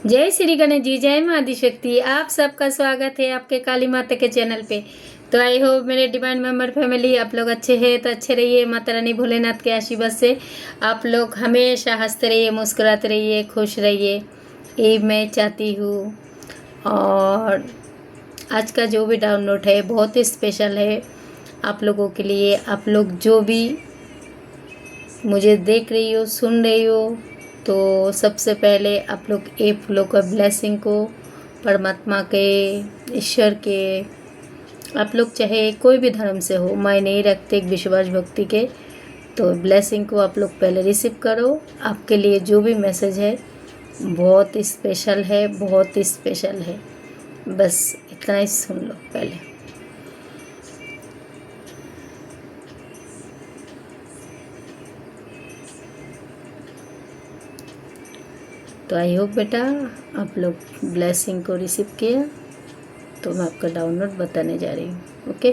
जय श्री गणेश जी, जय माँ आदिशक्ति। आप सबका स्वागत है आपके काली माता के चैनल पे। तो आई होप मेरे डिवाइन मेंबर फैमिली आप लोग अच्छे हैं तो अच्छे रहिए। माता रानी भोलेनाथ के आशीर्वाद से आप लोग हमेशा हंसते रहिए, मुस्कुराते रहिए, खुश रहिए, ये मैं चाहती हूँ। और आज का जो भी डाउनलोड है बहुत ही स्पेशल है आप लोगों के लिए। आप लोग जो भी मुझे देख रही हो, सुन रही हो, तो सबसे पहले आप लोग ये फूलों का ब्लेसिंग को परमात्मा के, ईश्वर के, आप लोग चाहे कोई भी धर्म से हो, मैं नहीं रखते एक विश्वास भक्ति के, तो ब्लेसिंग को आप लोग पहले रिसीव करो। आपके लिए जो भी मैसेज है बहुत ही स्पेशल है, बहुत ही स्पेशल है। बस इतना ही सुन लो पहले। तो आई होप बेटा आप लोग ब्लेसिंग को रिसीव किया। तो मैं आपका डाउनलोड बताने जा रही हूँ। ओके,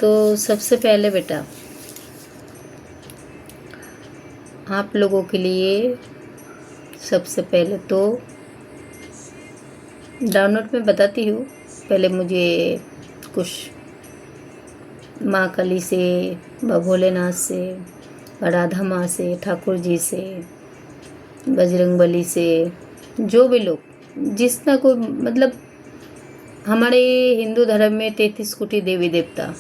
तो सबसे पहले बेटा आप लोगों के लिए सबसे पहले तो डाउनलोड में बताती हूँ। पहले मुझे कुछ माँ काली से, भोलेनाथ से, राधा माँ से, ठाकुर जी से, बजरंगबली से, जो भी लोग जिसना कोई मतलब हमारे हिंदू धर्म में 33 कोटि देवी देवता,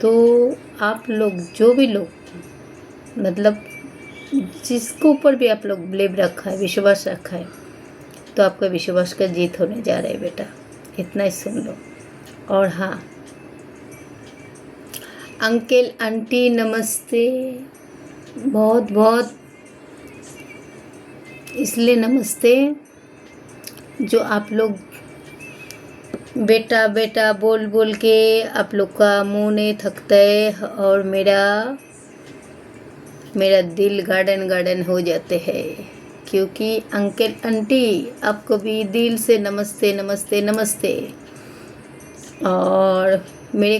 तो आप लोग जो भी लोग मतलब जिसके ऊपर भी आप लोग बिलीव रखा है, विश्वास रखा है, तो आपका विश्वास का जीत होने जा रहा है बेटा। इतना ही सुन लो। और हाँ, अंकल आंटी नमस्ते, बहुत बहुत इसलिए नमस्ते जो आप लोग बेटा बेटा बोल बोल के आप लोग का मुंह नहीं थकता है और मेरा दिल गार्डन गार्डन हो जाते हैं। क्योंकि अंकल आंटी आपको भी दिल से नमस्ते नमस्ते नमस्ते। और मेरे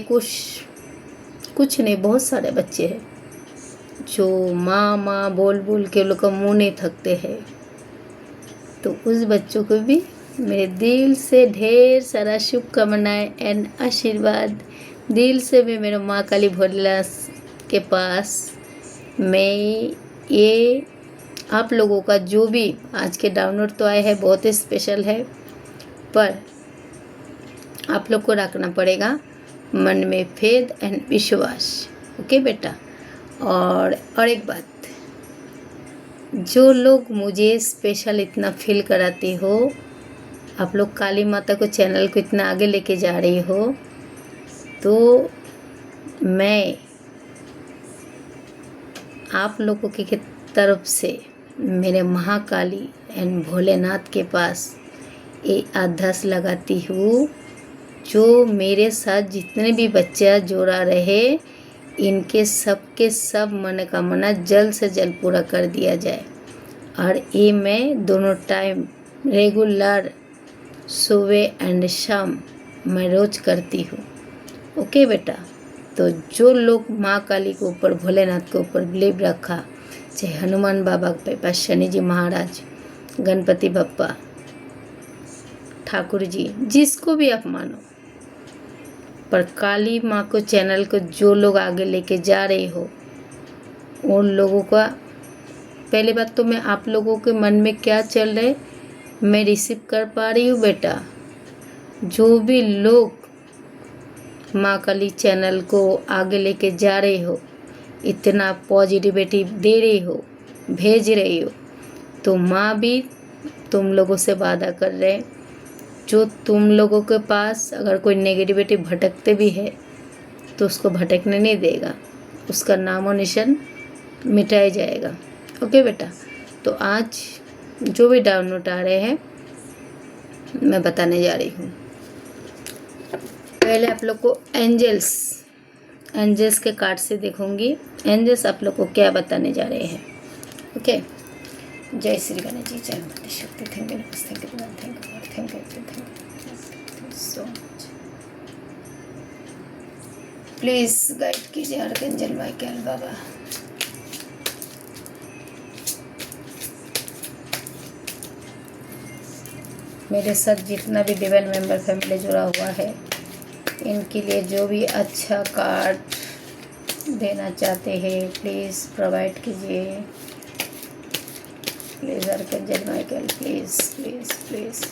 कुछ नहीं, बहुत सारे बच्चे हैं जो माँ माँ बोल बोल के लोग का मुँह नहीं थकते हैं। तो उस बच्चों को भी मेरे दिल से ढेर सारा शुभकामनाएं एंड आशीर्वाद। दिल से मैं मेरे माँ काली भोलेनाथ के पास मैं ये आप लोगों का जो भी आज के डाउनलोड तो आए हैं बहुत ही स्पेशल है, पर आप लोग को रखना पड़ेगा मन में फेथ एंड विश्वास। ओके बेटा। और एक बात, जो लोग मुझे स्पेशल इतना फील कराती हो, आप लोग काली माता को चैनल को इतना आगे लेके जा रही हो, तो मैं आप लोगों की तरफ से मेरे महाकाली एंड भोलेनाथ के पास ये अरदास लगाती हूँ, जो मेरे साथ जितने भी बच्चा जोड़ा रहे इनके सबके सब मनोकामना जल्द से जल्द पूरा कर दिया जाए। और ये मैं दोनों टाइम रेगुलर सुबह एंड शाम मैं रोज़ करती हूँ। ओके बेटा। तो जो लोग माँ काली के ऊपर, भोलेनाथ के ऊपर बिलीव रखा, चाहे हनुमान बाबा के पास, शनि जी महाराज, गणपति बप्पा, ठाकुर जी, जिसको भी आप मानो, पर काली माँ को चैनल को जो लोग आगे लेके जा रहे हो उन लोगों का पहले बात तो मैं आप लोगों के मन में क्या चल रहा है मैं रिसीव कर पा रही हूँ बेटा। जो भी लोग माँ काली चैनल को आगे लेके जा रहे हो, इतना पॉजिटिविटी दे रही हो, भेज रही हो, तो माँ भी तुम लोगों से वादा कर रहे हैं, जो तुम लोगों के पास अगर कोई नेगेटिविटी भटकते भी है तो उसको भटकने नहीं देगा, उसका नामो निशान मिटाया जाएगा। ओके बेटा। तो आज जो भी डाउनलोड आ रहे हैं मैं बताने जा रही हूँ। पहले आप लोग को एंजल्स के कार्ड से देखूंगी, एंजल्स आप लोग को क्या बताने जा रहे हैं। ओके। जय श्री गणेश जी, जय माता शक्ति। थैंक यू, नमस्ते, thank you so much. Please guide कीजिए आर्कएंजल माइकल बाबा। मेरे साथ जितना भी डिवाइन मेंबर फैमिली जुड़ा हुआ है, इनके लिए जो भी अच्छा कार्ड देना चाहते हैं प्लीज़ प्रोवाइड कीजिए। Please archangel Michael, please please please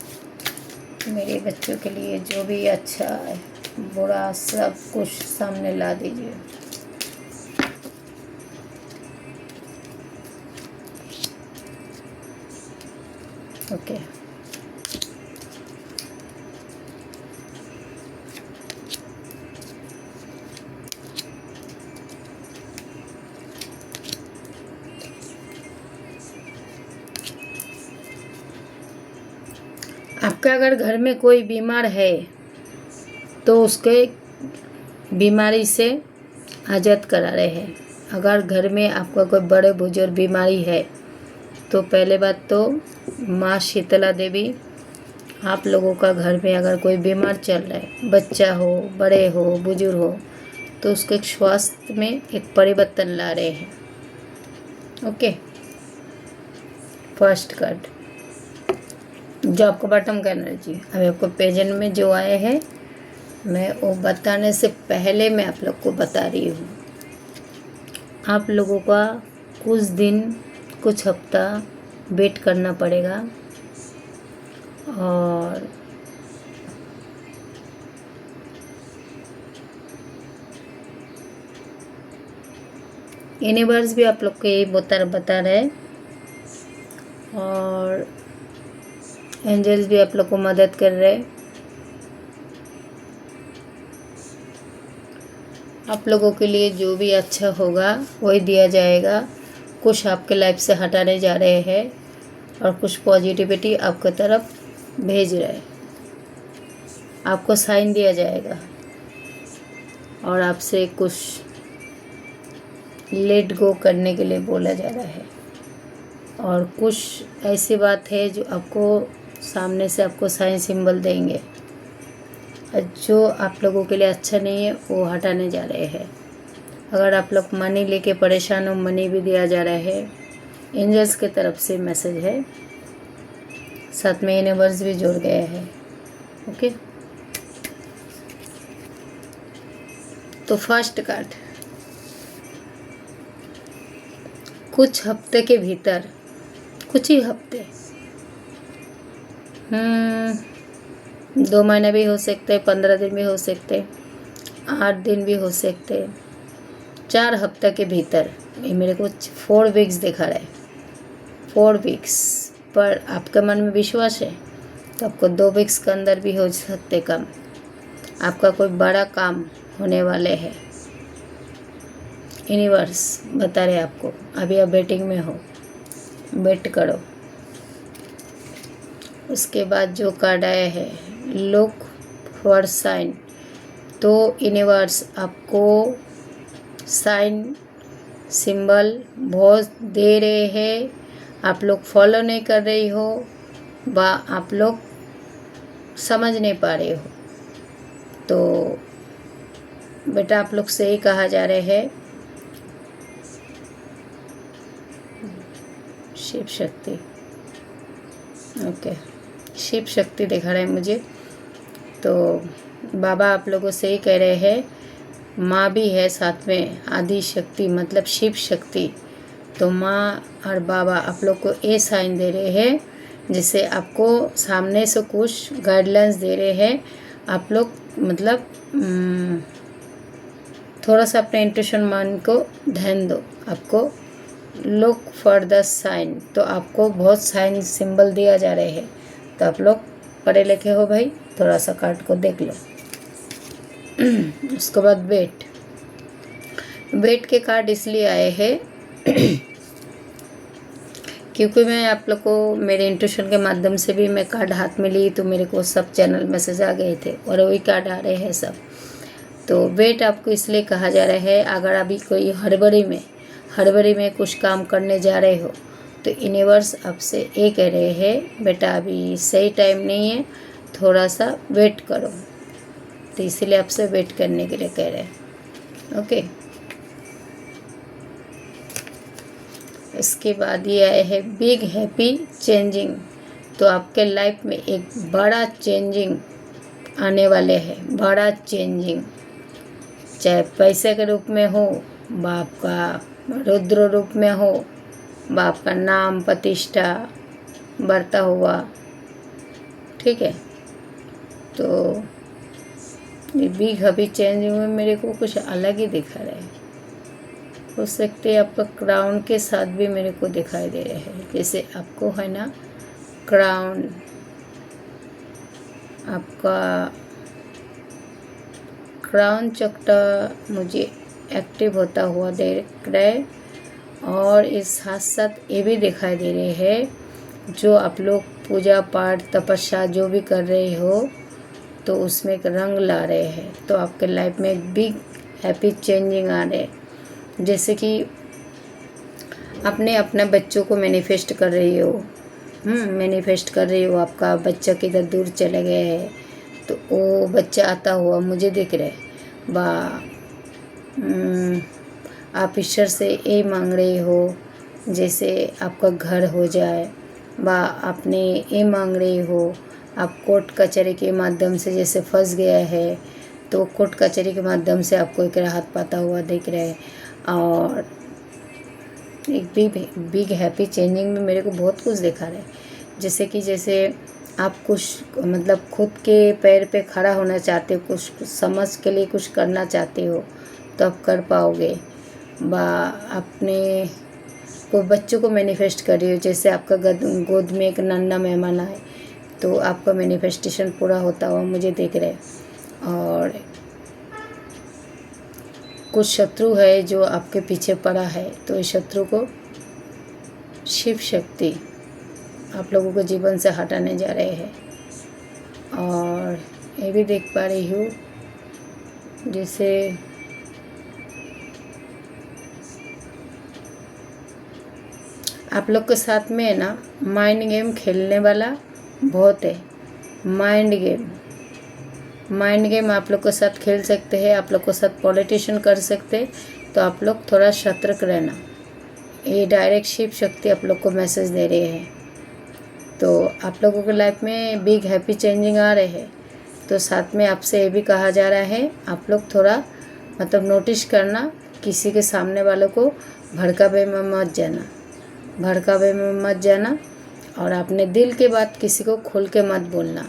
मेरे बच्चों के लिए जो भी अच्छा है बुरा सब कुछ सामने ला दीजिए। ओके आपका अगर घर में कोई बीमार है तो उसके बीमारी से आज़ाद करा रहे हैं। अगर घर में आपका कोई बड़े बुजुर्ग बीमारी है तो पहले बात तो माँ शीतला देवी आप लोगों का घर में अगर कोई बीमार चल रहा है, बच्चा हो, बड़े हो, बुजुर्ग हो, तो उसके स्वास्थ्य में एक परिवर्तन ला रहे हैं। ओके, फर्स्ट कार्ड जो आपको बॉटम का एनर्जी अभी आपको पेजेंट में जो आए हैं, मैं वो बताने से पहले मैं आप लोग को बता रही हूँ। आप लोगों का कुछ दिन कुछ हफ्ता वेट करना पड़ेगा और यूनिवर्स भी आप लोग को यही बता रहे हैं और एंजल्स भी आप लोग को मदद कर रहे हैं। आप लोगों के लिए जो भी अच्छा होगा वही दिया जाएगा। कुछ आपके लाइफ से हटाने जा रहे हैं और कुछ पॉजिटिविटी आपकी तरफ भेज रहे हैं। आपको साइन दिया जाएगा और आपसे कुछ लेट गो करने के लिए बोला जा रहा है और कुछ ऐसी बात है जो आपको सामने से आपको साइन सिंबल देंगे। जो आप लोगों के लिए अच्छा नहीं है वो हटाने जा रहे हैं। अगर आप लोग मनी लेके परेशान हो, मनी भी दिया जा रहा है। एंजल्स की तरफ से मैसेज है, साथ में यूनिवर्स भी जुड़ गया है। ओके, तो फर्स्ट कार्ड कुछ हफ्ते के भीतर, कुछ ही हफ्ते, 2 महीने भी हो सकते, 15 दिन भी हो सकते, 8 दिन भी हो सकते, 4 हफ्ते के भीतर। ये मेरे को 4 वीक्स दिखा रहा है। 4 वीक्स पर आपके मन में विश्वास है तो आपको 2 वीक्स के अंदर भी हो सकते काम। आपका कोई बड़ा काम होने वाले है। यूनिवर्स बता रहे आपको, अभी आप वेटिंग में हो, वेट करो। उसके बाद जो कार्ड आया है लुक फॉर साइन, तो यूनिवर्स आपको साइन सिंबल बहुत दे रहे हैं। आप लोग फॉलो नहीं कर रही हो व आप लोग समझ नहीं पा रहे हो, तो बेटा आप लोग से ही कहा जा रहा है शिव शक्ति। ओके, शिव शक्ति दिखा रहा है मुझे। तो बाबा आप लोगों से ही कह रहे हैं, माँ भी है साथ में, आदि शक्ति मतलब शिव शक्ति। तो माँ और बाबा आप लोग को ये साइन दे रहे हैं जिससे आपको सामने से कुछ गाइडलाइंस दे रहे हैं। आप लोग मतलब थोड़ा सा अपने इंट्यूशन मन को ध्यान दो। आपको लुक फॉर द साइन, तो आपको बहुत साइन सिंबल दिया जा रहे हैं। तो आप लोग पढ़े लिखे हो भाई, थोड़ा सा कार्ड को देख लो। उसके बाद वेट के कार्ड इसलिए आए हैं क्योंकि मैं आप लोग को मेरे इंट्यूशन के माध्यम से भी मैं कार्ड हाथ में ली तो मेरे को सब चैनल मैसेज आ गए थे और वही कार्ड आ रहे हैं सब। तो वेट आपको इसलिए कहा जा रहा है, अगर अभी कोई हड़बड़ी में कुछ काम करने जा रहे हो तो यूनिवर्स आपसे ये कह रहे हैं, बेटा अभी सही टाइम नहीं है, थोड़ा सा वेट करो। तो इसलिए आपसे वेट करने के लिए कह रहे हैं। ओके। इसके बाद ये आए है बिग हैप्पी चेंजिंग। तो आपके लाइफ में एक बड़ा चेंजिंग आने वाले हैं, बड़ा चेंजिंग, चाहे पैसे के रूप में हो, बाप का रुद्र रूप में हो, बाप का नाम प्रतिष्ठा बढ़ता हुआ, ठीक है। तो ये बिग हैप्पी चेंजिंग में मेरे को कुछ अलग ही दिखा रहा है। हो सकते हैं आपका क्राउन के साथ भी मेरे को दिखाई दे रहे हैं, जैसे आपको है ना क्राउन, आपका क्राउन चक्र मुझे एक्टिव होता हुआ देख रहा है। और इस साथ साथ ये भी दिखाई दे रहे हैं जो आप लोग पूजा पाठ तपस्या जो भी कर रहे हो तो उसमें एक रंग ला रहे हैं। तो आपके लाइफ में एक बिग हैप्पी चेंजिंग आ रहे हैं, जैसे कि अपने अपने बच्चों को मैनिफेस्ट कर रही हो, मैनिफेस्ट कर रही हो आपका बच्चा किधर दूर चले गए है तो वो बच्चा आता हुआ मुझे दिख रहा है। आप ईश्वर से ये मांग रहे हो जैसे आपका घर हो जाए, आपने ये मांग रहे हो आप कोर्ट कचहरी के माध्यम से जैसे फंस गया है तो कोर्ट कचहरी के माध्यम से आपको एक राहत पाता हुआ दिख रहा है। और एक बिग हैप्पी चेंजिंग में मेरे को बहुत कुछ दिखा रहा है, जैसे आप कुछ मतलब खुद के पैर पे खड़ा होना चाहते हो, कुछ समझ के लिए कुछ करना चाहते हो तो आप कर पाओगे। अपने को बच्चों को मैनिफेस्ट कर रही हो, जैसे आपका गोद में एक नन्हा मेहमान आए तो आपका मैनिफेस्टेशन पूरा होता हुआ मुझे दिख रहा है। और कुछ शत्रु है जो आपके पीछे पड़ा है तो इस शत्रु को शिव शक्ति आप लोगों को जीवन से हटाने जा रहे हैं। और ये भी देख पा रही हूँ जैसे आप लोग के साथ में है ना माइंड गेम खेलने वाला बहुत है। माइंड गेम आप लोग के साथ खेल सकते हैं, आप लोग के साथ पॉलिटिशियन कर सकते हैं, तो आप लोग थोड़ा सतर्क रहना। ये डायरेक्ट शिव शक्ति आप लोग को मैसेज दे रहे हैं। तो आप लोगों के लाइफ में बिग हैप्पी चेंजिंग आ रहे हैं। तो साथ में आपसे ये भी कहा जा रहा है आप लोग थोड़ा मतलब नोटिस करना, किसी के सामने वालों को भड़कावे में मत जाना और अपने दिल के बात किसी को खोल के मत बोलना।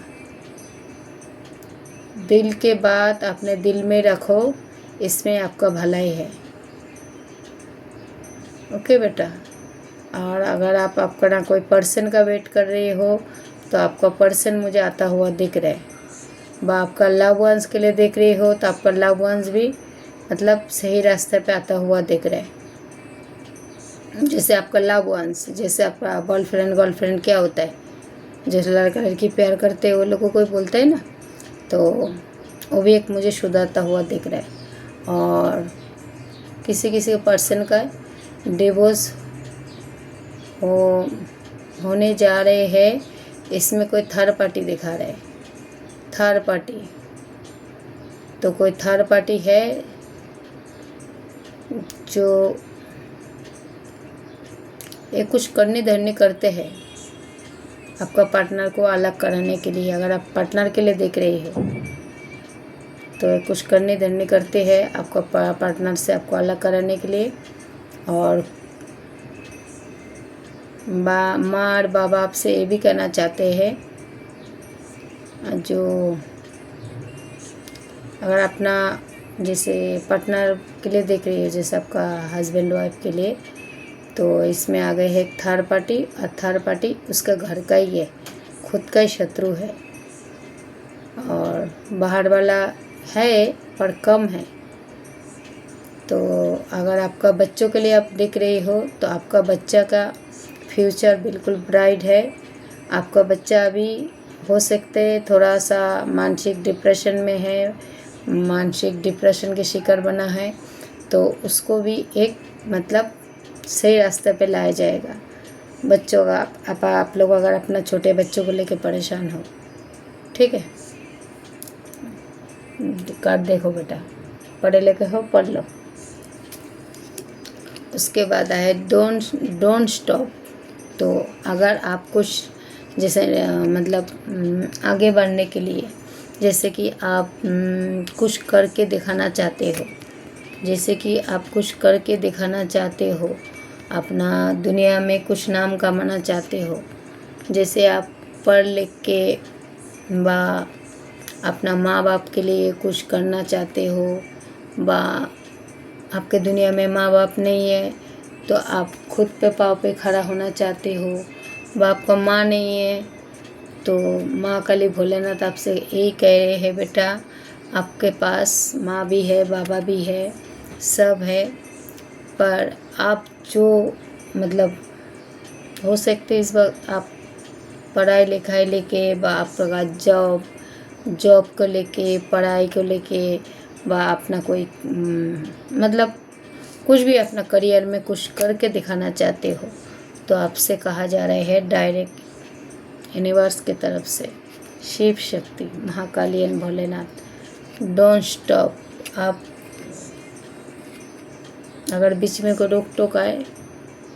दिल के बात अपने दिल में रखो, इसमें आपका भलाई है। ओके बेटा। और अगर आप आपका कोई पर्सन का वेट कर रहे हो तो आपका पर्सन मुझे आता हुआ दिख रहा है। आपका लव वंस के लिए देख रहे हो तो आपका लव वंस भी मतलब सही रास्ते पे आता हुआ दिख रहा है। जैसे आपका लव वंस, जैसे आपका बॉयफ्रेंड गर्लफ्रेंड क्या होता है, जैसे लड़का लड़की प्यार करते हैं वो लोगों को बोलते हैं ना, तो वो भी एक मुझे सुधरता हुआ दिख रहा है। और किसी के पर्सन का डिवोर्स होने जा रहे हैं, इसमें कोई थर्ड पार्टी दिखा रहा है। थर्ड पार्टी तो कोई थर्ड पार्टी है जो ये कुछ करनी धरनी करते हैं आपका पार्टनर को अलग कराने के लिए। अगर आप पार्टनर के लिए देख रहे हैं तो कुछ करनी धरनी करते हैं आपका पार्टनर से आपको अलग कराने के लिए। और माँ और बाबा आपसे ये भी कहना चाहते हैं, जो अगर अपना जैसे पार्टनर के लिए देख रही है, जैसे आपका हस्बैंड वाइफ के लिए, तो इसमें आ गए है एक थर्ड पार्टी। और थर्ड पार्टी उसका घर का ही है, खुद का ही शत्रु है। और बाहर वाला है पर कम है। तो अगर आपका बच्चों के लिए आप देख रही हो तो आपका बच्चा का फ्यूचर बिल्कुल ब्राइट है। आपका बच्चा अभी हो सकते थोड़ा सा मानसिक डिप्रेशन में है, मानसिक डिप्रेशन के शिकार बना है, तो उसको भी एक मतलब सही रास्ते पे लाया जाएगा। बच्चों का आप लोग अगर अपना छोटे बच्चों को लेके परेशान हो, ठीक है, कार्ड देखो बेटा। पढ़े लिखे हो पढ़ लो। उसके बाद है डोंट स्टॉप। तो अगर आप कुछ जैसे आगे बढ़ने के लिए, जैसे कि आप कुछ करके दिखाना चाहते हो, जैसे कि आप कुछ करके दिखाना चाहते हो, अपना दुनिया में कुछ नाम कमाना चाहते हो, जैसे आप पढ़ लिख के बा अपना माँ बाप के लिए कुछ करना चाहते हो, बा आपके दुनिया में माँ बाप नहीं है तो आप खुद पे पाँव पे खड़ा होना चाहते हो, बा आपका माँ नहीं है तो माँ काली भोलेनाथ आपसे यही कह रहे हैं, बेटा आपके पास माँ भी है, बाबा भी है, सब है, पर आप जो हो सकते इस वक्त आप पढ़ाई लिखाई लेके बा आपका जॉब को लेके, पढ़ाई को लेके, बा अपना कोई कुछ भी अपना करियर में कुछ करके दिखाना चाहते हो, तो आपसे कहा जा रहा है डायरेक्ट यूनिवर्स की तरफ से, Shiv Shakti Mahakali and Bholenath, don't stop. आप अगर बीच में कोई रोक टोक आए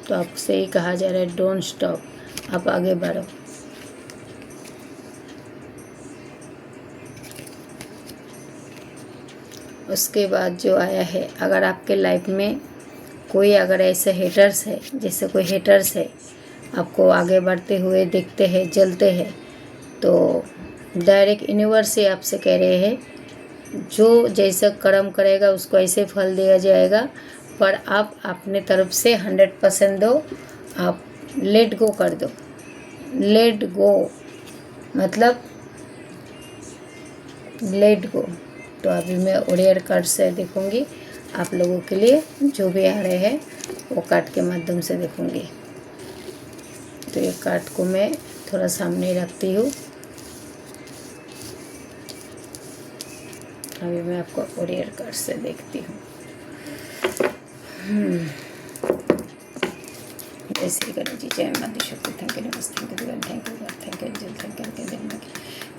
तो आपसे ही कहा जा रहा है डोंट स्टॉप, आप आगे बढ़ो। उसके बाद जो आया है, अगर आपके लाइफ में कोई अगर ऐसे हेटर्स है, जैसे कोई हेटर्स है आपको आगे बढ़ते हुए देखते हैं, जलते हैं, तो डायरेक्ट यूनिवर्स से आपसे कह रहे हैं जो जैसा कर्म करेगा उसको ऐसे फल दिया जाएगा, पर आप अपने तरफ से 100% दो, आप लेट गो कर दो। Let go let go. तो अभी मैं ओरियर कार्ड से देखूंगी आप लोगों के लिए, जो भी आ रहे हैं वो कार्ड के माध्यम से देखूंगी। तो ये कार्ड को मैं थोड़ा सामने रखती हूँ। अभी मैं आपको ओरियर कार्ड से देखती हूँ। जय श्री गणेश जी, जय माता दी शक्ति। थैंक यू, नमस्ते, thank you, thank you, thank you angel,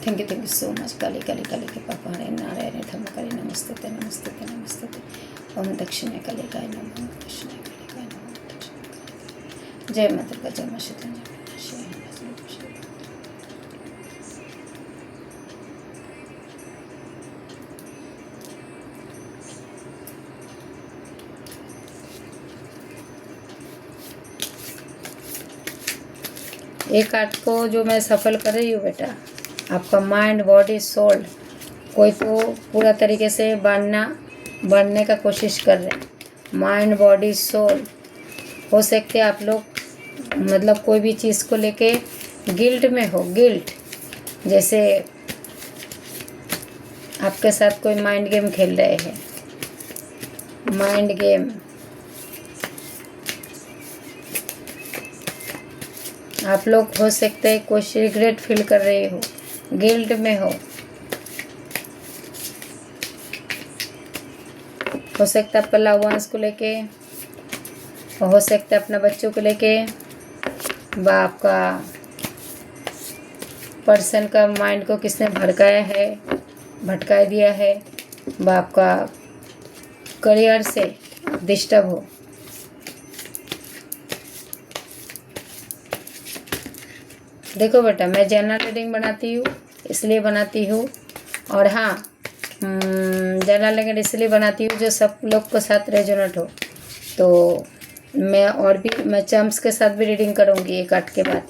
thank you so much. काली काली काली के पापा हरे नारायण धर्मकाली नमस्ते ते नमस्ते ते नमस्ते ते। ओम दक्षिणे काली काय नमः, दक्षिणे काली काय नमः, दक्षिणे। जय माता का जय माता एक कार्ड को जो मैं सफल कर रही हूँ बेटा, आपका माइंड बॉडी सोल कोई तो पूरा तरीके से बढ़ने का कोशिश कर रहे हैं। माइंड बॉडी सोल हो सकते आप लोग कोई भी चीज़ को लेके गिल्ट में हो। गिल्ट जैसे आपके साथ कोई माइंड गेम खेल रहे हैं, माइंड गेम। आप लोग हो सकते हैं कुछ रिग्रेट फील कर रहे हो, गिल्ट में हो सकता है आपका लव वंस को लेके, हो सकता है अपना बच्चों को लेके, बा आपका पर्सन का माइंड को किसने भटका दिया है, बा आपका करियर से डिस्टर्ब हो। देखो बेटा, मैं जनरल रीडिंग बनाती हूँ इसलिए बनाती हूँ, और हाँ जनरल रीडिंग इसलिए बनाती हूँ जो सब लोग के साथ रेजोनेट हो। तो मैं चम्स के साथ भी रीडिंग करूँगी एक कार्ड के बाद,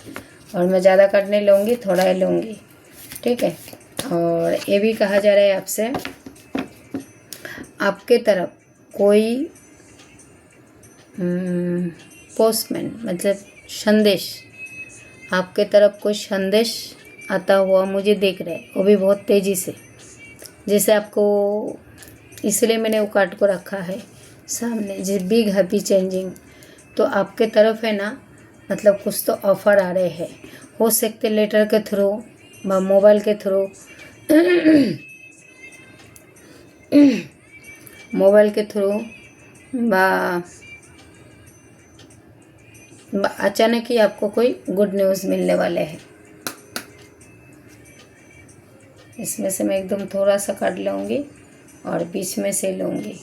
और मैं ज़्यादा कार्ड नहीं लूँगी, थोड़ा ही लूँगी, ठीक है। और ये भी कहा जा रहा है आपसे, आपके तरफ कोई पोस्टमैन संदेश, आपके तरफ कोई संदेश आता हुआ मुझे देख रहा है, वो भी बहुत तेज़ी से। जैसे आपको, इसलिए मैंने वो कार्ड को रखा है सामने, जी बिग हैप्पी चेंजिंग। तो आपके तरफ है ना, कुछ तो ऑफ़र आ रहे हैं, हो सकते लेटर के थ्रू, मोबाइल के थ्रू मोबाइल के थ्रू, अचानक ही आपको कोई गुड न्यूज़ मिलने वाले हैं। इसमें से मैं एकदम थोड़ा सा काट लूँगी और बीच में से लूँगी।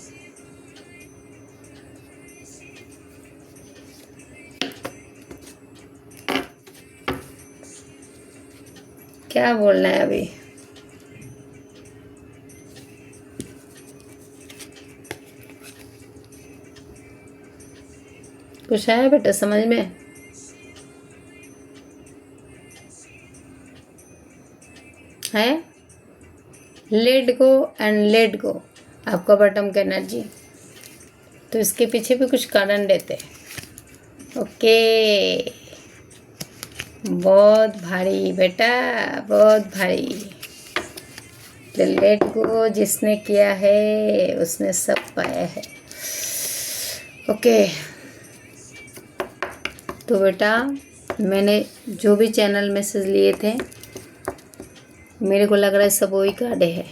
क्या बोलना है अभी? कुछ आया बेटा समझ में? है let go and let go आपका बॉटम का एनर्जी। तो इसके पीछे भी कुछ कारण रहते हैं। ओके, बहुत भारी बेटा, बहुत भारी। तो लेट गो जिसने किया है उसने सब पाया है। ओके, तो बेटा मैंने जो भी चैनल मैसेज लिए थे, मेरे को लग रहा है सब वही कार्ड है।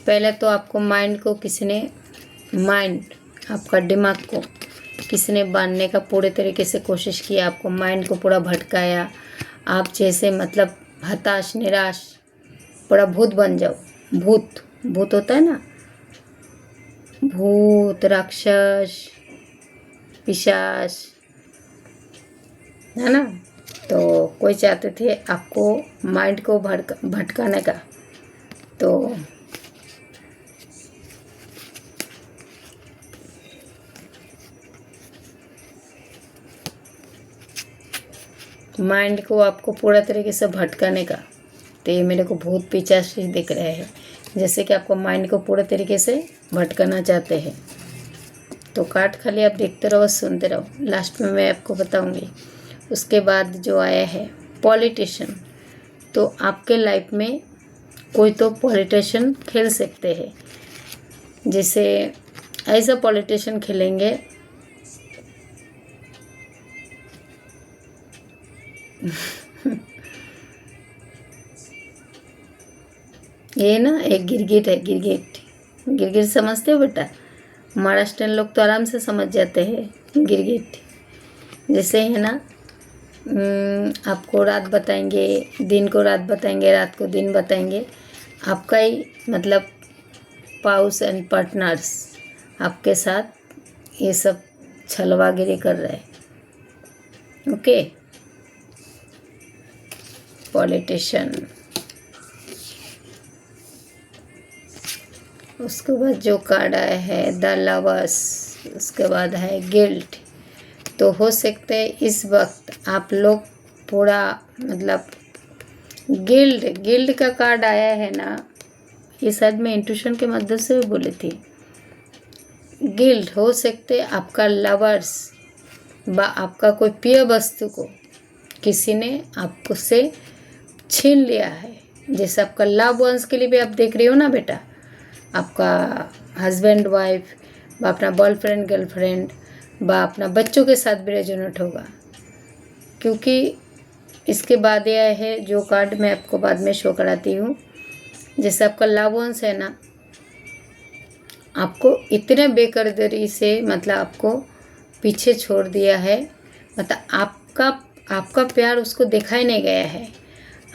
पहले तो आपको माइंड को किसने, माइंड आपका दिमाग को किसने बांधने का पूरे तरीके से कोशिश किया, आपको माइंड को पूरा भटकाया। आप जैसे मतलब हताश निराश पूरा भूत बन जाओ। भूत, भूत होता है ना, भूत राक्षस पिशाच, है ना। तो कोई चाहते थे आपको माइंड को भटकाने का। तो माइंड को आपको पूरा तरीके से भटकाने का। तो ये मेरे को भूत पिशाच दिख रहे हैं, जैसे कि आपको माइंड को पूरे तरीके से भटकाना चाहते हैं। तो कार्ड खाली आप देखते रहो, सुनते रहो, लास्ट में मैं आपको बताऊंगी। उसके बाद जो आया है पॉलिटिशियन, तो आपके लाइफ में कोई तो पॉलिटिशियन खेल सकते हैं। जैसे ऐसा पॉलिटिशियन खेलेंगे ये ना एक गिरगिट है, गिरगिट। गिरगिट समझते हो बेटा? महाराष्ट्रियन लोग तो आराम से समझ जाते हैं गिरगिट। जैसे है ना, आपको रात बताएंगे, दिन को रात बताएंगे, रात को दिन बताएंगे। आपका ही मतलब पाउस एंड पार्टनर्स आपके साथ ये सब छलवागिरी कर रहे हैं। Okay, politician. उसके बाद जो कार्ड आया है द लवर्स, उसके बाद है गिल्ट। तो हो सकते है इस वक्त आप लोग पूरा मतलब गिल्ड का कार्ड आया है ना, ये शायद मैं इंट्यूशन के मदद से भी बोली थी। गिल्ड हो सकते आपका लवर्स बा आपका कोई प्रिय वस्तु को किसी ने आपको से छीन लिया है। जैसे आपका लव वंस के लिए भी आप देख रही हो ना बेटा, आपका हस्बैंड वाइफ बा अपना बॉयफ्रेंड गर्लफ्रेंड बा अपना बच्चों के साथ भी रेजोनेट होगा। क्योंकि इसके बाद यह है जो कार्ड मैं आपको बाद में शो कराती हूँ। जैसे आपका लव वंस है ना, आपको इतने बेकदरी से मतलब आपको पीछे छोड़ दिया है। मतलब आपका प्यार उसको देखा ही नहीं गया है।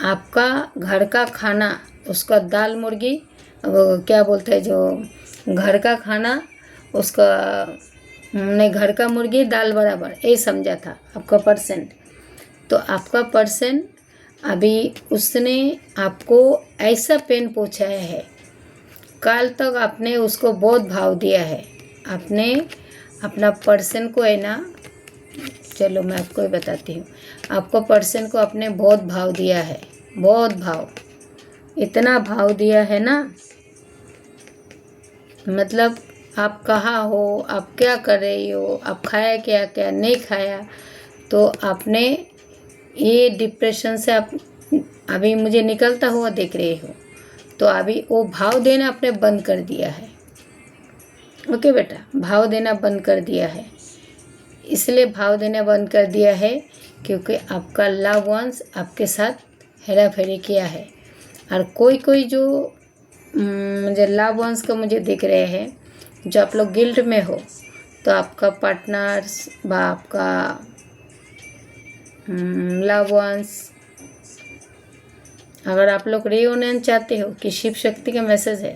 आपका घर का खाना, उसका दाल मुर्गी, वो क्या बोलते हैं जो घर का खाना, उसका हमने घर का मुर्गी दाल बराबर यही समझा था आपका पर्सन। तो आपका पर्सन अभी उसने आपको ऐसा पेन पहुँचाया है, कल तक आपने उसको बहुत भाव दिया है। आपने अपना पर्सन को है ना, चलो मैं आपको ही बताती हूँ, आपको पर्सन को आपने बहुत भाव दिया है, बहुत भाव, इतना भाव दिया है ना। मतलब आप कहाँ हो, आप क्या कर रही हो, आप खाया क्या क्या नहीं खाया। तो आपने ये डिप्रेशन से आप अभी मुझे निकलता हुआ देख रहे हो। तो अभी वो भाव देना आपने बंद कर दिया है। ओके बेटा, भाव देना बंद कर दिया है। इसलिए भाव देना बंद कर दिया है क्योंकि आपका लव वंस आपके साथ हेरा फेरी किया है। और कोई जो मुझे लव वंस का मुझे दिख रहे हैं, जो आप लोग गिल्ट में हो, तो आपका पार्टनर्स व आपका लव वंस, अगर आप लोग रियूनियन चाहते हो कि शिव शक्ति का मैसेज है,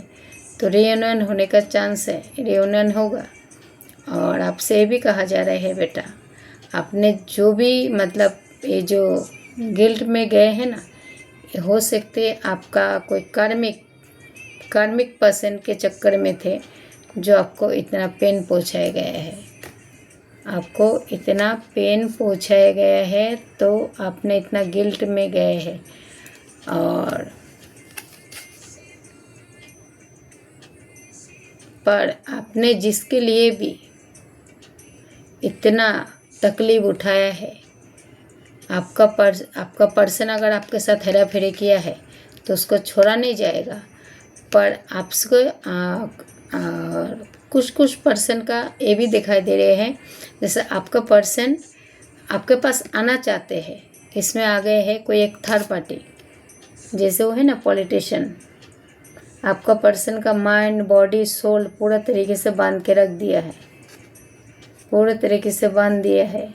तो रियूनियन होने का चांस है, रियूनियन होगा। और आपसे ये भी कहा जा रहा है बेटा, आपने जो भी मतलब ये जो गिल्ट में गए हैं ना, हो सकते आपका कोई कार्मिक पर्सन के चक्कर में थे जो आपको इतना पेन पहुंचाया गया है, आपको इतना पेन पहुंचाया गया है, तो आपने इतना गिल्ट में गए हैं। और पर आपने जिसके लिए भी इतना तकलीफ उठाया है, आपका पर्सन अगर आपके साथ हेरा फेरी किया है तो उसको छोड़ा नहीं जाएगा। पर आपको कुछ पर्सन का ये भी दिखाई दे रहे हैं, जैसे आपका पर्सन आपके पास आना चाहते हैं, इसमें आ गए हैं कोई एक थर्ड पार्टी, जैसे वो है ना पॉलिटिशियन। आपका पर्सन का माइंड, बॉडी, सोल पूरा तरीके से बांध के रख दिया है, पूरे तरीके से बांध दिया है,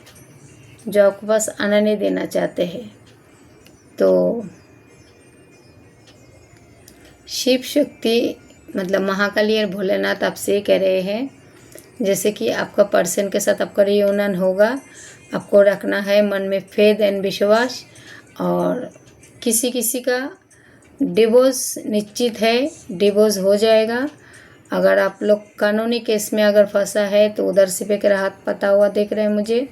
जो आपके पास आना नहीं देना चाहते हैं। तो शिव शक्ति मतलब महाकाली और भोलेनाथ आपसे कह रहे हैं, जैसे कि आपका पर्सन के साथ आपका रियूनियन होगा, आपको रखना है मन में फेथ एंड विश्वास। और किसी का डिवोर्स निश्चित है, डिवोर्स हो जाएगा। अगर आप लोग कानूनी केस में अगर फंसा है तो उधर से पे हाथ पता हुआ देख रहे हैं मुझे।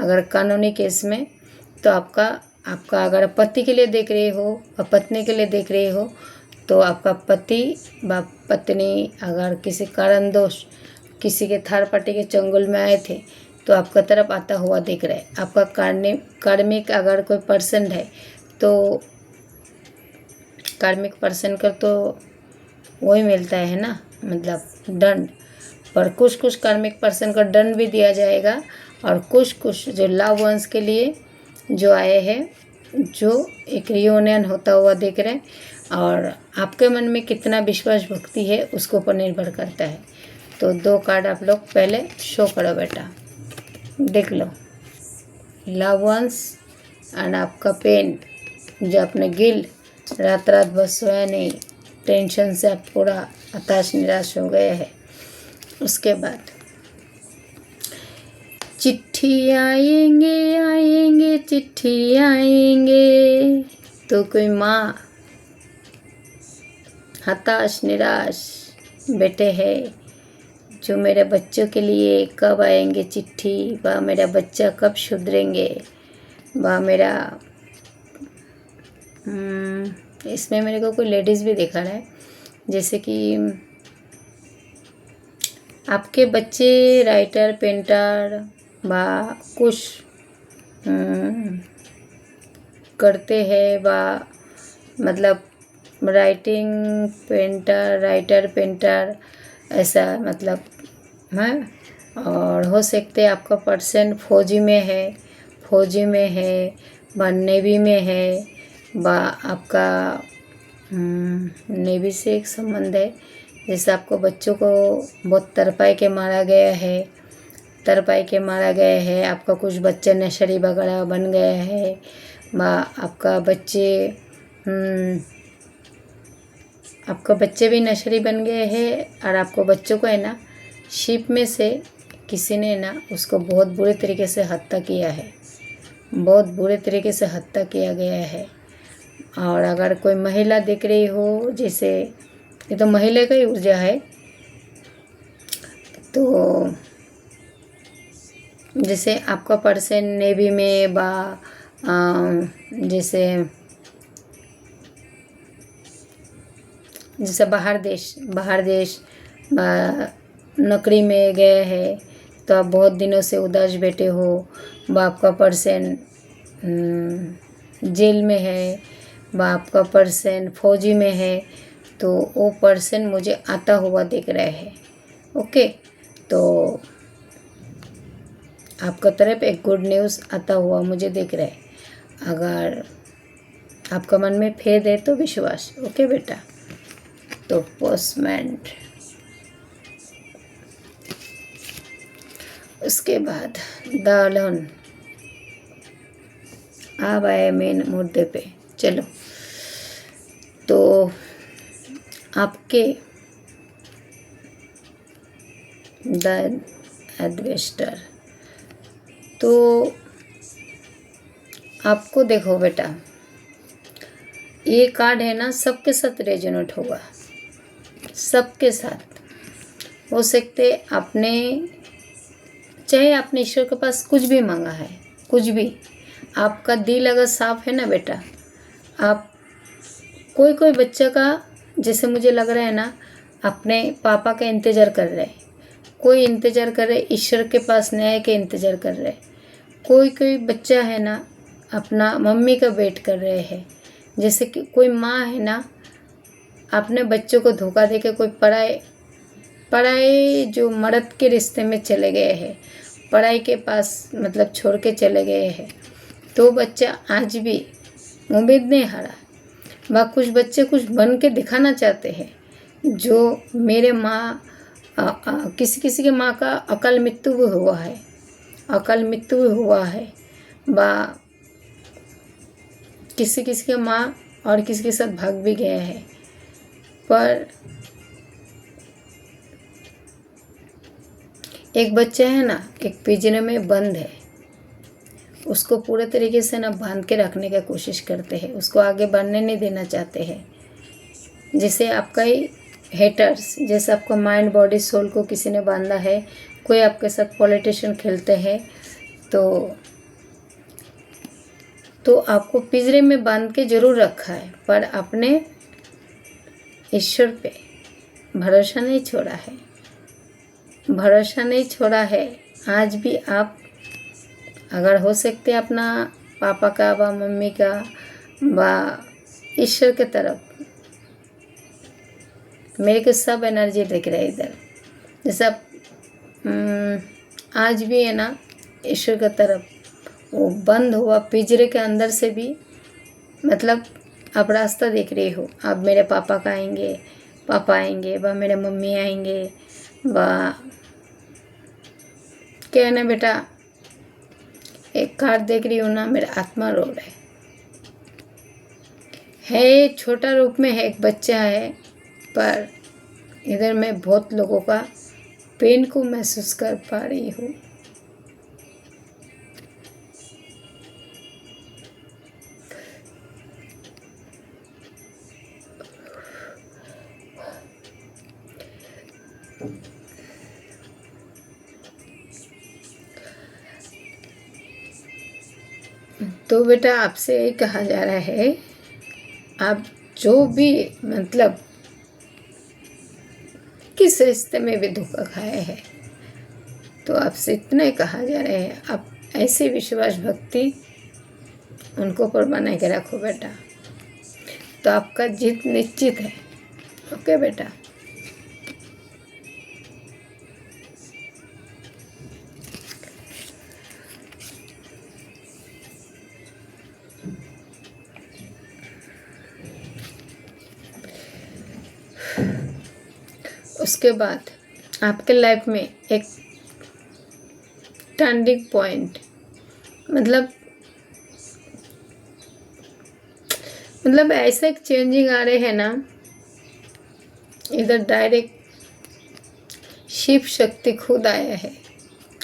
अगर कानूनी केस में तो आपका अगर पति के लिए देख रहे हो और पत्नी के लिए देख रहे हो, तो आपका पति व पत्नी अगर किसी कारणवश किसी के थर्ड पार्टी के चंगुल में आए थे तो आपका तरफ आता हुआ दिख रहा है। आपका कार्मिक अगर कोई पर्सन है तो कार्मिक पर्सन का तो वही मिलता है ना, मतलब दंड। पर कुछ कार्मिक पर्सन का दंड भी दिया जाएगा, और कुछ जो लव वंस के लिए जो आए हैं, जो एक रियूनियन होता हुआ दिख रहे हैं। और आपके मन में कितना विश्वास भक्ति है उसके ऊपर निर्भर करता है। तो 2 कार्ड आप लोग पहले शो करो बेटा, देख लो। लव वंस एंड आपका पेन, जो आपने गिल्ट रात भर सोया नहीं, टेंशन से आप पूरा हताश निराश हो गए हैं। उसके बाद चिट्ठी आएंगे चिट्ठी आएंगे, तो कोई माँ हताश निराश बेटे है, जो मेरे बच्चों के लिए कब आएंगे चिट्ठी, वह मेरा बच्चा कब सुधरेंगे, वह मेरा इसमें मेरे को कोई लेडीज़ भी दिखा रहा है, जैसे कि आपके बच्चे राइटर पेंटर व कुछ करते हैं, व मतलब राइटर पेंटर ऐसा मतलब है। और हो सकते आपका पर्सन फौजी में है व नेवी में है, व आपका नेवी से एक संबंध है। जैसे आपको बच्चों को बहुत तरपाई के मारा गया है, आपका कुछ बच्चे नशेड़ी वगैरह बन गए हैं, व आपका बच्चे भी नशेड़ी बन गए हैं। और आपको बच्चों को है ना शिप में से किसी ने ना उसको बहुत बुरे तरीके से हत्या किया है, बहुत बुरे तरीके से हत्या किया गया है। और अगर कोई महिला दिख रही हो, जैसे ये तो महिला का ही ऊर्जा है, तो जैसे आपका पर्सन नेवी में बा जैसे बाहर देश नौकरी में गए हैं, तो आप बहुत दिनों से उदास बैठे हो, व आपका पर्सन जेल में है, व आपका पर्सन फौजी में है, तो वो पर्सन मुझे आता हुआ दिख रहा है। ओके, तो आपका तरफ एक गुड न्यूज़ आता हुआ मुझे दिख रहा है। अगर आपका मन में फेथ है तो विश्वास। ओके बेटा, तो पोस्टमैन, उसके बाद दालन अब आए मेन मुद्दे पे। चलो, तो आपके द एडवेस्टर। तो आपको देखो बेटा, ये कार्ड है ना, सबके साथ रेजोनेट होगा, सबके साथ। हो सकते आपने, चाहे आपने ईश्वर के पास कुछ भी मांगा है, कुछ भी, आपका दिल अगर साफ है ना बेटा, आप कोई बच्चा का, जैसे मुझे लग रहा है ना, अपने पापा का इंतज़ार कर रहे, कोई इंतज़ार कर रहे ईश्वर के पास न्याय के इंतज़ार कर रहे, कोई बच्चा है ना अपना मम्मी का वेट कर रहे हैं। जैसे कि कोई माँ है ना, अपने बच्चों को धोखा दे के कोई पढ़ाई जो मर्द के रिश्ते में चले गए हैं, पढ़ाई के पास मतलब छोड़ के चले गए हैं, तो बच्चा आज भी उम्मीद नहीं हारा। वह कुछ बच्चे कुछ बन के दिखाना चाहते हैं, जो मेरे माँ किसी किसी के माँ का अकाल मृत्यु भी हुआ है, अकाल मृत्यु भी हुआ है, बा किसी किसी के माँ और किसी के साथ भाग भी गए हैं। पर एक बच्चा है ना, एक पिंजरे में बंद है, उसको पूरे तरीके से ना बांध के रखने की कोशिश करते हैं, उसको आगे बढ़ने नहीं देना चाहते हैं। जैसे आपका ही हेटर्स, जैसे आपका माइंड बॉडी सोल को किसी ने बांधा है, कोई आपके साथ पॉलिटिशियन खेलते हैं, तो आपको पिंजरे में बांध के ज़रूर रखा है, पर आपने ईश्वर पे भरोसा नहीं छोड़ा है, भरोसा नहीं छोड़ा है। आज भी आप अगर हो सकते अपना पापा का व मम्मी का व ईश्वर के तरफ, मेरे को सब एनर्जी दिख रही है इधर, जैसे आप आज भी है ना ईश्वर की तरफ, वो बंद हुआ पिंजरे के अंदर से भी, मतलब आप रास्ता देख रही हो, अब मेरे पापा का आएंगे, पापा आएंगे, व मेरे मम्मी आएंगे, व क्या है ना बेटा, एक कार्ड देख रही हूँ ना, मेरा आत्मा रो रहा है, छोटा रूप में है, एक बच्चा है, पर इधर मैं बहुत लोगों का पेन को महसूस कर पा रही हूँ। तो बेटा आपसे यही कहा जा रहा है, आप जो भी मतलब किस रिश्ते में भी धोखा खाए हैं, तो आपसे इतना ही कहा जा रहा है, आप ऐसे विश्वास भक्ति उनको पर बना के रखो बेटा, तो आपका जीत निश्चित है। ओके बेटा। उसके बाद आपके लाइफ में एक टर्निंग पॉइंट, मतलब ऐसा एक चेंजिंग आ रहे हैं ना, इधर डायरेक्ट शिव शक्ति खुद आया है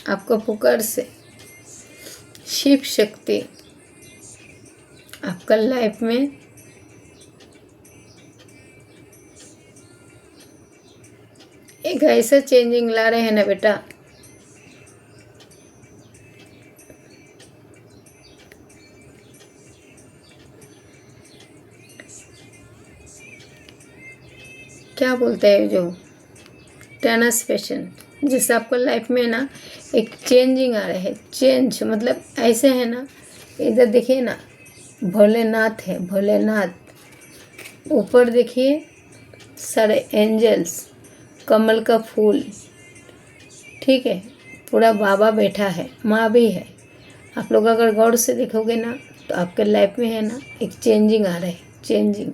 आपको पुकार से। शिव शक्ति आपका लाइफ में एक ऐसा चेंजिंग ला रहे हैं ना बेटा, क्या बोलते हैं जो ट्रांसफॉर्मेशन, जैसे आपको लाइफ में ना एक चेंजिंग आ रहा है। चेंज मतलब ऐसे है ना, इधर देखिए ना भोलेनाथ है, भोलेनाथ ऊपर देखिए सारे एंजल्स, कमल का फूल, ठीक है, पूरा बाबा बैठा है, माँ भी है। आप लोग अगर गौर से देखोगे ना, तो आपके लाइफ में है ना एक चेंजिंग आ रहा है। चेंजिंग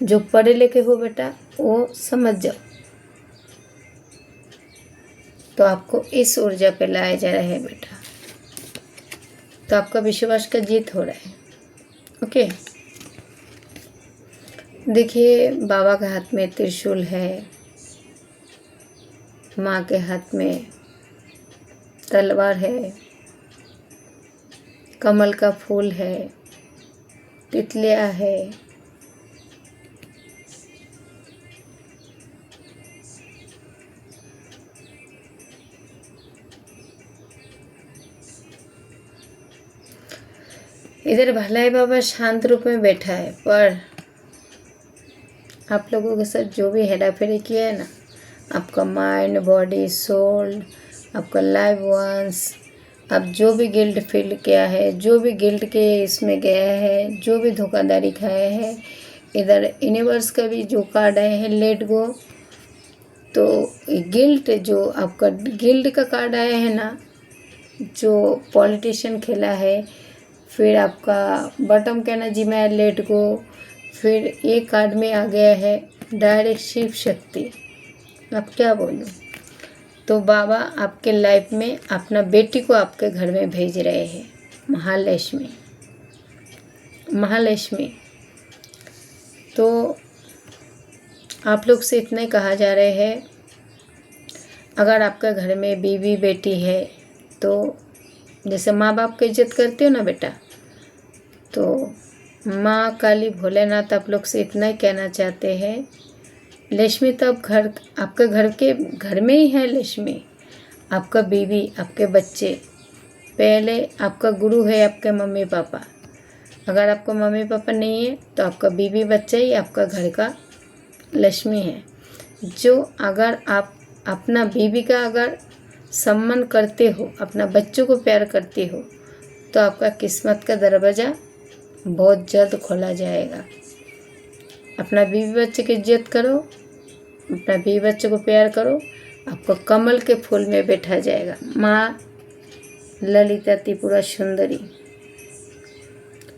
जो पढ़े लिखे हो बेटा वो समझ जाओ, तो आपको इस ऊर्जा पे लाया जा रहा है बेटा, तो आपका विश्वास का जीत हो रहा है। ओके, देखिए बाबा के हाथ में त्रिशूल है, माँ के हाथ में तलवार है, कमल का फूल है, तितलियाँ है। इधर भलाई बाबा शांत रूप में बैठा है, पर आप लोगों के साथ जो भी हेरा फेरी किया है ना, आपका माइंड, बॉडी, सोल, आपका लाइव वंस, आप जो भी गिल्ट फील किया है, जो भी गिल्ट के इसमें गया है, जो भी धोखाधड़ी खाया है, इधर यूनिवर्स का भी जो कार्ड आया है लेट गो। तो गिल्ट जो आपका गिल्ट का कार्ड आया है ना, जो पॉलिटिशियन खेला है, फिर आपका बॉटम का एनर्जी में लेट गो, फिर एक कार्ड में आ गया है डायरेक्ट शिव शक्ति। अब क्या बोलूँ। तो बाबा आपके लाइफ में अपना बेटी को आपके घर में भेज रहे हैं, महालक्ष्मी। महालक्ष्मी तो आप लोग से इतने कहा जा रहे हैं, अगर आपका घर में बीवी बेटी है तो जैसे माँ बाप की इज्जत करते हो ना बेटा, तो माँ काली भोलेनाथ आप लोग से इतना ही कहना चाहते हैं, लक्ष्मी तो अब आपके घर में ही है। लक्ष्मी आपका बीवी, आपके बच्चे, पहले आपका गुरु है आपके मम्मी पापा। अगर आपको मम्मी पापा नहीं है तो आपका बीवी बच्चा ही आपका घर का लक्ष्मी है। जो अगर आप अपना बीवी का अगर सम्मान करते हो, अपना बच्चों को प्यार करते हो, तो आपका किस्मत का दरवाज़ा बहुत जल्द खोला जाएगा। अपना बीवी बच्चे की इज्जत करो, अपना बीवी बच्चे को प्यार करो, आपको कमल के फूल में बैठा जाएगा। माँ ललिता त्रिपुरा सुंदरी।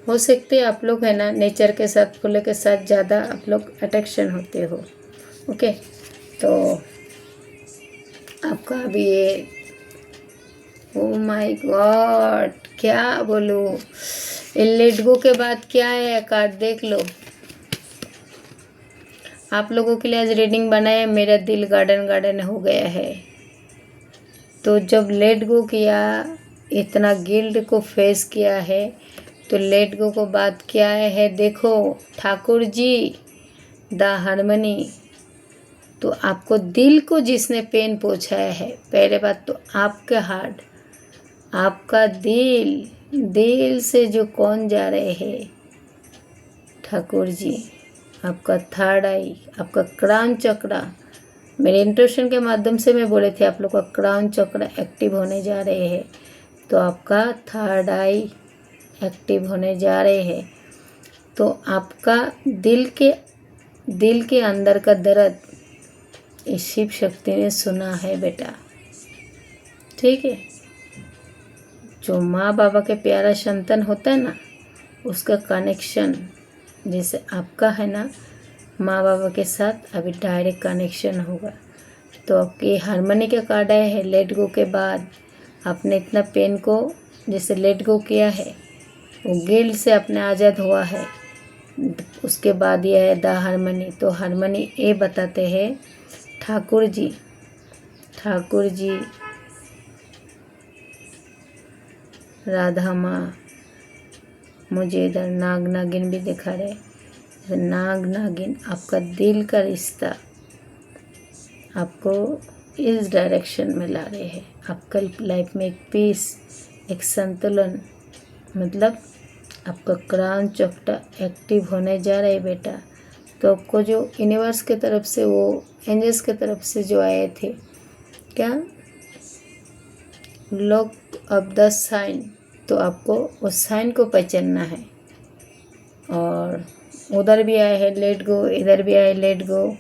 हो सकते हैं आप लोग है ना नेचर के साथ, फूलों के साथ ज़्यादा आप लोग अट्रैक्शन होते हो। ओके, तो आपका अभी ये, ओ माय गॉड क्या बोलूँ, लेट गो के बाद क्या है कार्ड देख लो। आप लोगों के लिए आज रीडिंग बनाया, मेरा दिल गार्डन गार्डन हो गया है। तो जब लेट गो किया, इतना गिल्ट को फेस किया है, तो लेट गो को बात क्या है देखो ठाकुर जी, द हारमनी। तो आपको दिल को जिसने पेन पहुँचाया है, पहले बात तो आपके हार्ट, आपका दिल से जो कौन जा रहे हैं ठाकुर जी, आपका थर्ड आई, आपका क्राउन चक्र, मेरे इंट्यूशन के माध्यम से मैं बोले थे आप लोग का क्राउन चक्र एक्टिव होने जा रहे हैं। तो आपका थर्ड आई एक्टिव होने जा रहे हैं। तो आपका दिल के अंदर का दर्द इस शिव शक्ति ने सुना है बेटा, ठीक है। जो माँ बाबा के प्यारा संतान होता है ना, उसका कनेक्शन जैसे आपका है ना माँ बाबा के साथ, अभी डायरेक्ट कनेक्शन होगा। तो आपके हारमोनी का कार्ड आया है, लेट गो के बाद आपने इतना पेन को जैसे लेट गो किया है, वो गिल्ट से अपने आज़ाद हुआ है। उसके बाद यह है द हारमोनी। तो हारमोनी ये बताते हैं ठाकुर जी राधा माँ, मुझे इधर नाग नागिन भी दिखा रहे। नाग नागिन आपका दिल का रिश्ता आपको इस डायरेक्शन में ला रहे हैं। आपका लाइफ में एक पीस, एक संतुलन, मतलब आपका क्राउन चक्र एक्टिव होने जा रहा है बेटा। तो आपको जो यूनिवर्स की तरफ से, वो एंजल्स की तरफ से जो आए थे, क्या लॉक ऑफ द साइन, तो आपको उस साइन को पहचानना है। और उधर भी आए हैं लेट गो, इधर भी आए लेट गो।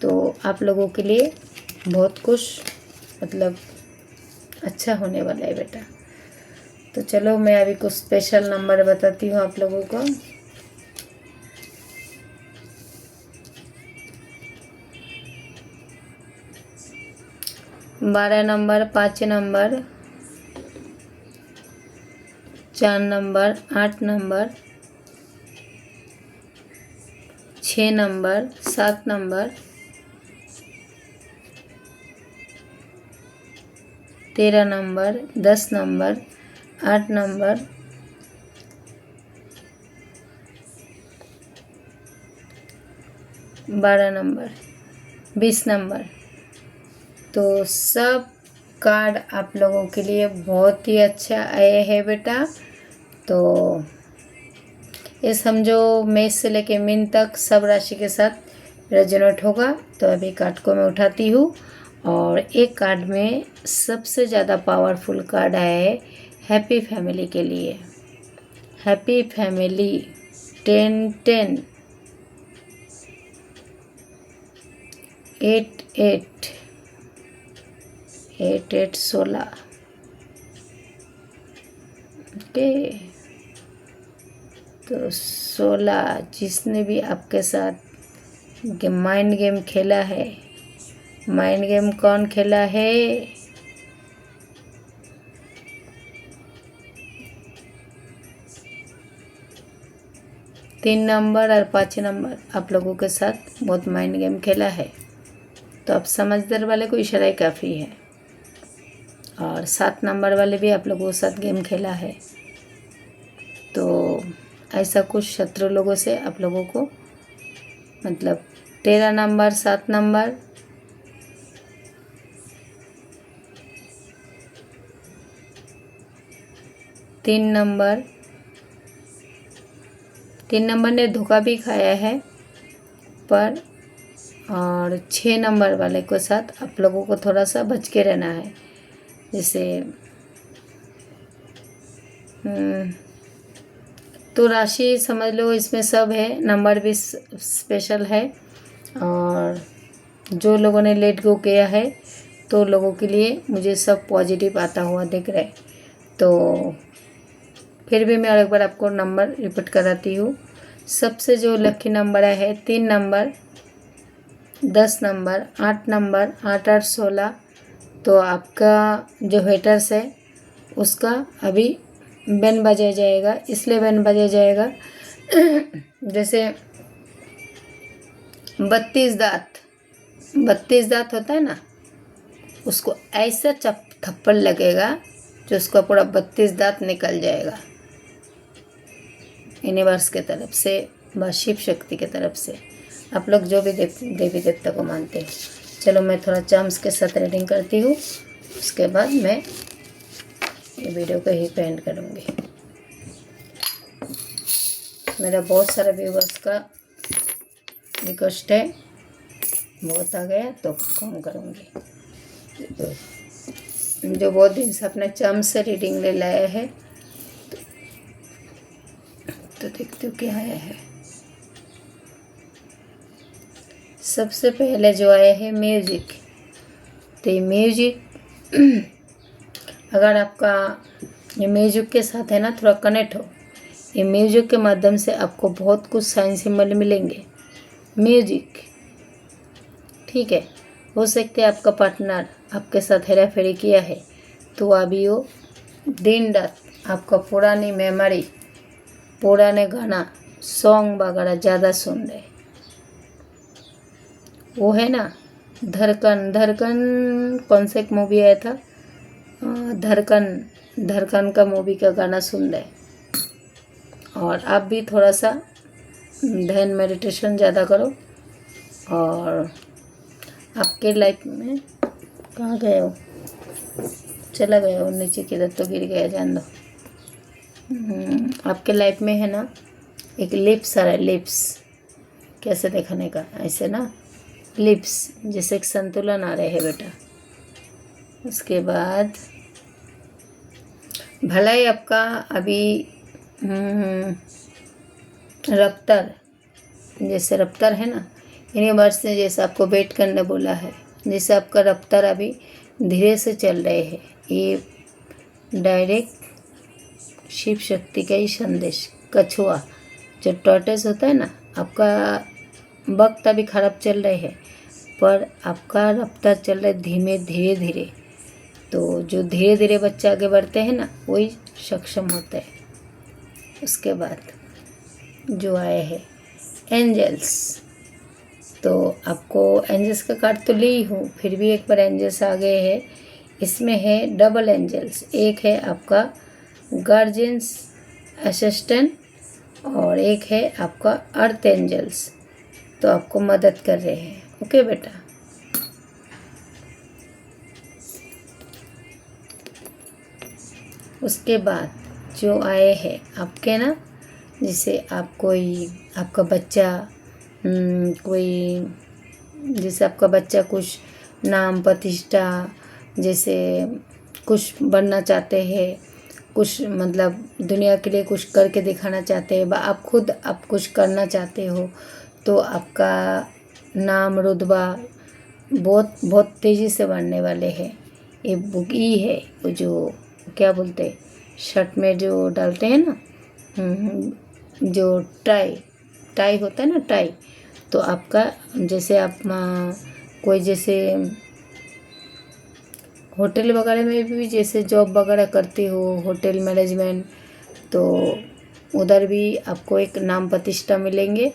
तो आप लोगों के लिए बहुत कुछ मतलब अच्छा होने वाला है बेटा। तो चलो मैं अभी कुछ स्पेशल नंबर बताती हूँ आप लोगों को। बारह number, 5 number, 4 number, 8 number, 6 number, 7 number, 13 number, 10 number, 8 number, 12 number, 20 number. तो सब कार्ड आप लोगों के लिए बहुत ही अच्छा आए हैं बेटा। तो ये समझो मेष से लेके मीन तक सब राशि के साथ रेजोनेट होगा। तो अभी कार्ड को मैं उठाती हूँ और एक कार्ड में सबसे ज़्यादा पावरफुल कार्ड आया है हैप्पी फैमिली के लिए। Happy family 10-10, 8-8, 8-8, 16। ओके, तो 16 जिसने भी आपके साथ माइंड गेम खेला है, माइंड गेम कौन खेला है? 3 नंबर और 5 नंबर आप लोगों के साथ बहुत माइंड गेम खेला है। तो आप समझदार वाले को इशारा ही काफ़ी है। और 7 नंबर वाले भी आप लोगों के साथ गेम खेला है। तो ऐसा कुछ शत्रु लोगों से आप लोगों को मतलब 13 नंबर, 7 नंबर, 3 नंबर, 3 नंबर ने धोखा भी खाया है पर। और 6 नंबर वाले के साथ आप लोगों को थोड़ा सा बच के रहना है। जैसे तो राशि समझ लो इसमें सब है, नंबर भी स्पेशल है। और जो लोगों ने लेट गो किया है तो लोगों के लिए मुझे सब पॉजिटिव आता हुआ दिख रहा है। तो फिर भी मैं और एक बार आपको नंबर रिपीट कराती हूँ। सबसे जो लकी नंबर है 3 नंबर, 10 नंबर, 8 नंबर, 8-8, 16। तो आपका जो हेटर्स है उसका अभी बैन बजाया जाएगा। इसलिए बैन बजाया जाएगा जैसे 32 दांत, 32 दांत होता है ना, उसको ऐसा थप्पड़ लगेगा जो उसका पूरा 32 दांत निकल जाएगा। यूनिवर्स के तरफ से, बस शिव शक्ति के तरफ से, आप लोग जो भी देवी देवता को मानते हैं। चलो मैं थोड़ा चार्म्स के साथ रीडिंग करती हूँ, उसके बाद मैं ये वीडियो को ही एंड करूँगी। मेरा बहुत सारा व्यूवर्स का रिक्वेस्ट है, बहुत आ गया तो कम करूँगी। जो बहुत दिन से अपने चार्म्स से रीडिंग ले लाया है तो देखते हो क्या आया है। सबसे पहले जो आया है म्यूजिक। तो ये म्यूजिक अगर आपका ये म्यूजिक के साथ है ना थोड़ा कनेक्ट हो, ये म्यूजिक के माध्यम से आपको बहुत कुछ साइन सिंबल मिलेंगे। म्यूजिक ठीक है, हो सकता है आपका पार्टनर आपके साथ हेरा फेरी किया है तो अभी वो दिन रात आपका पुरानी मेमोरी, पुराने गाना, सॉन्ग वगैरह ज़्यादा सुन रहे। वो है ना धड़कन, धड़कन कौन सा एक मूवी आया था, धड़कन, धड़कन का मूवी का गाना सुन रहे। और आप भी थोड़ा सा ध्यान मेडिटेशन ज़्यादा करो। और आपके लाइफ में कहाँ गए हो, चला गया हो नीचे किधर तो गिर गया, जान दो। आपके लाइफ में है ना एक लिप्स आ रहा है। लिप्स कैसे दिखाने का, ऐसे ना लिप्स जैसे एक संतुलन आ रहे हैं बेटा। उसके बाद भलाई आपका अभी रफ्तार, जैसे रफ्तार है ना, यूनिवर्स ने जैसे आपको वेट करने बोला है, जैसे आपका रफ्तार अभी धीरे से चल रहे हैं। ये डायरेक्ट शिव शक्ति का ही संदेश। कछुआ जो टॉर्टोइस होता है ना, आपका वक्त अभी खराब चल रहे है पर आपका रफ्तार चल रहा है धीमे धीरे धीरे। तो जो धीरे धीरे बच्चे आगे बढ़ते हैं ना वही सक्षम होता है। उसके बाद जो आए हैं एंजल्स, तो आपको एंजल्स का कार्ड तो ली हूँ, फिर भी एक बार एंजल्स आ गए हैं। इसमें है डबल एंजल्स, एक है आपका गार्जियंस असिस्टेंट और एक है आपका अर्थ एंजल्स, तो आपको मदद कर रहे हैं। ओके बेटा। उसके बाद जो आए हैं आपके ना, जैसे आप कोई आपका बच्चा कोई जैसे आपका बच्चा कुछ नाम प्रतिष्ठा जैसे कुछ बनना चाहते हैं, कुछ मतलब दुनिया के लिए कुछ करके दिखाना चाहते हैं, आप खुद आप कुछ करना चाहते हो, तो आपका नाम रुतबा बहुत बहुत तेज़ी से बढ़ने वाले हैं। ये बुक ई है, वो जो क्या बोलते हैं शर्ट में जो डालते हैं ना, जो टाई टाई होता है ना, टाई, तो आपका जैसे आप कोई जैसे होटल वगैरह में भी जैसे जॉब वगैरह करते हो, होटल मैनेजमेंट, तो उधर भी आपको एक नाम प्रतिष्ठा मिलेंगे।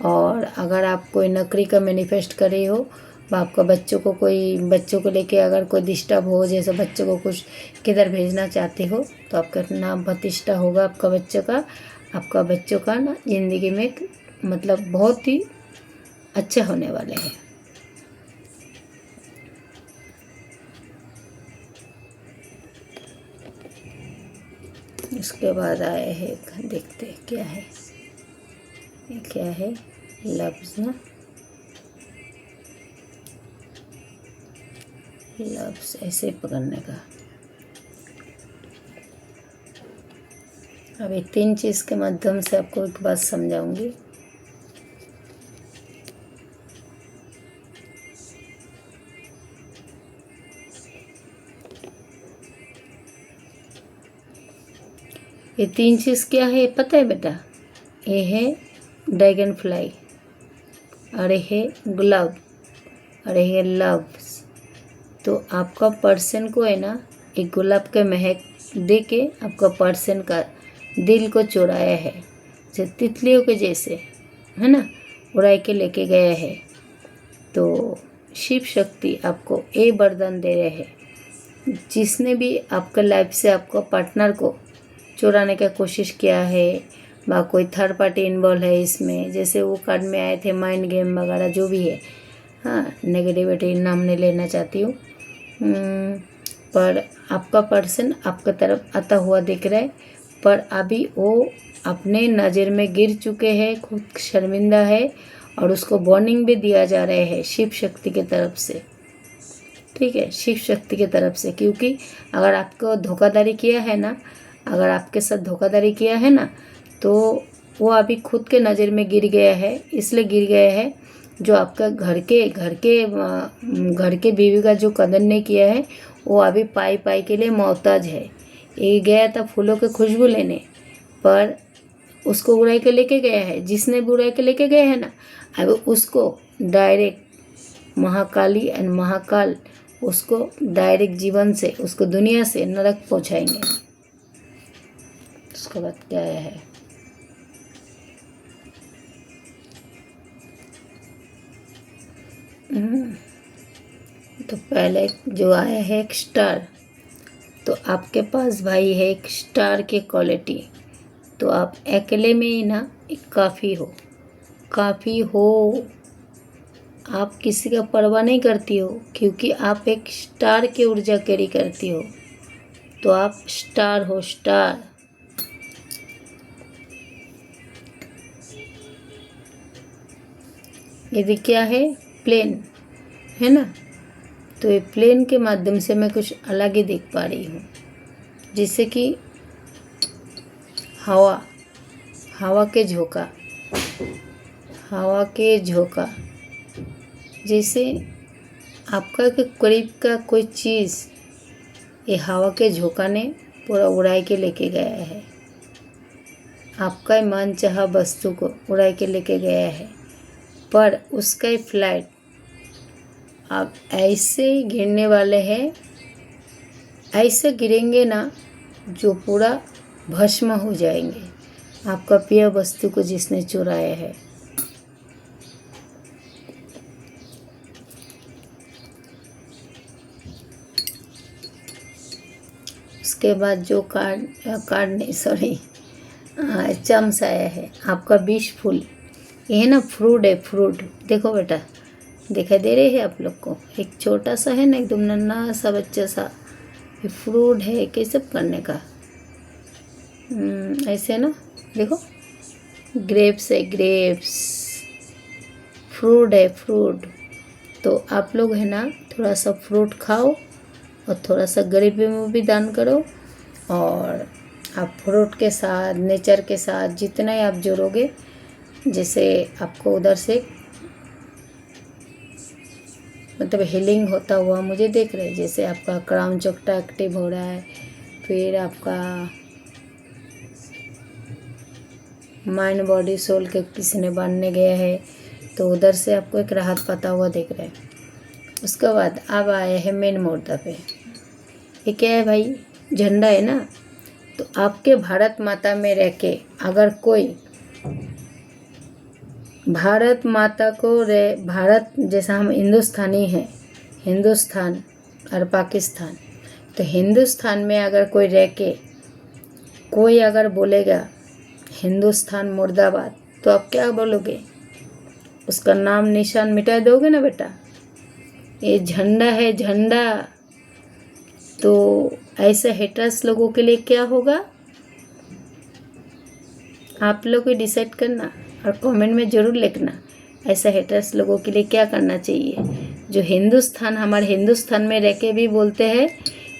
और अगर आप कोई नौकरी का मैनिफेस्ट कर रहे हो, आपका बच्चों को लेके अगर कोई डिस्टर्ब हो, जैसे बच्चों को कुछ किधर भेजना चाहते हो, तो आपका नाम प्रतिष्ठा होगा आपका बच्चों का ना ज़िंदगी में मतलब बहुत ही अच्छा होने वाले हैं। उसके बाद आए हैं, देखते हैं क्या है, ये क्या है लफ्ज़ ना, लफ्ज़ ऐसे पकड़ने का। अभी 3 चीज़ के माध्यम से आपको एक बात समझाऊंगी। ये 3 चीज़ क्या है पता है बेटा? ये है ड्रैगन फ्लाई, और ये है गुलाब, और ये है लव्स। तो आपका पर्सन को है ना एक गुलाब के महक दे के आपका पर्सन का दिल को चुराया है, जैसे तितलियों के जैसे है ना, उड़ा के लेके गया है। तो शिव शक्ति आपको ये वरदान दे रहे हैं, जिसने भी आपका लाइफ से आपको पार्टनर को चुराने का कोशिश किया है, बा कोई थर्ड पार्टी इन्वॉल्व है इसमें, जैसे वो कार्ड में आए थे माइंड गेम वगैरह जो भी है, हाँ नेगेटिविटी नाम नहीं लेना चाहती हूँ, पर आपका पर्सन आपका तरफ आता हुआ दिख रहा है, पर अभी वो अपने नज़र में गिर चुके हैं, खुद शर्मिंदा है, और उसको वार्निंग भी दिया जा रहा है शिव शक्ति की तरफ से। ठीक है, शिव शक्ति की तरफ से, क्योंकि अगर आपको धोखाधड़ी किया है ना, अगर आपके साथ धोखाधड़ी किया है ना, तो वो अभी खुद के नज़र में गिर गया है, इसलिए गिर गया है जो आपका घर के बीवी का जो कदर नहीं किया है, वो अभी पाई के लिए मोहताज है। ये गया था फूलों के खुशबू लेने, पर उसको उड़ा के लेके गया है, जिसने भी उड़ा के लेके गया है ना, अब उसको डायरेक्ट महाकाली एंड महाकाल उसको डायरेक्ट जीवन से, उसको दुनिया से नरक पहुंचाएंगे। उसके बाद क्या है, तो पहले जो आया है एक स्टार, तो आपके पास भाई है एक स्टार की क्वालिटी, तो आप अकेले में ही ना एक काफ़ी हो, आप किसी का परवाह नहीं करती हो, क्योंकि आप एक स्टार की ऊर्जा कैरी करती हो, तो आप स्टार हो, स्टार। यदि क्या है प्लेन है ना, तो ये प्लेन के माध्यम से मैं कुछ अलग ही देख पा रही हूँ, जिससे कि हवा के झोंका जैसे आपका के करीब का कोई चीज़ ये हवा के झोंका ने पूरा उड़ा के लेके गया है, आपका मन चाहा वस्तु को उड़ा के लेके गया है, पर उसका ही फ्लाइट आप ऐसे गिरने वाले हैं, ऐसे गिरेंगे ना जो पूरा भस्म हो जाएंगे, आपका प्रिय वस्तु को जिसने चुराया है। उसके बाद जो कार्ड नहीं, सॉरी, चम्स आया है आपका 20 फूल। ये है ना फ्रूट है, फ्रूट देखो बेटा, दिखाई दे रहे हैं आप लोग को? एक छोटा सा है ना, एकदम नन्हा सा बच्चा सा, ये फ्रूट है। कैसे करने का? ऐसे ना, देखो ग्रेप्स है, ग्रेप्स, फ्रूट है, फ्रूट। तो आप लोग है ना थोड़ा सा फ्रूट खाओ और थोड़ा सा गरीबी में भी दान करो। और आप फ्रूट के साथ, नेचर के साथ जितना ही आप जोड़ोगे, जैसे आपको उधर से मतलब हीलिंग होता हुआ मुझे देख रहे हैं। जैसे आपका क्राउन चक्र एक्टिव हो रहा है, फिर आपका माइंड बॉडी सोल के किसी ने बांधने गया है, तो उधर से आपको एक राहत पाता हुआ दिख रहा है। उसके बाद अब आए हैं मेन मुद्दा पे। ये क्या है भाई? झंडा है ना। तो आपके भारत माता में रह के अगर कोई भारत माता को भारत जैसा हम हिंदुस्तानी हैं, हिंदुस्तान और पाकिस्तान, तो हिंदुस्तान में अगर कोई रह के कोई अगर बोलेगा हिंदुस्तान मुर्दाबाद, तो आप क्या बोलोगे? उसका नाम निशान मिटा दोगे ना बेटा? ये झंडा है, झंडा। तो ऐसे हेटर्स लोगों के लिए क्या होगा, आप लोग ही डिसाइड करना और कमेंट में ज़रूर लिखना। ऐसा हेटर्स लोगों के लिए क्या करना चाहिए? जो हिंदुस्तान, हमारे हिंदुस्तान में रह के भी बोलते हैं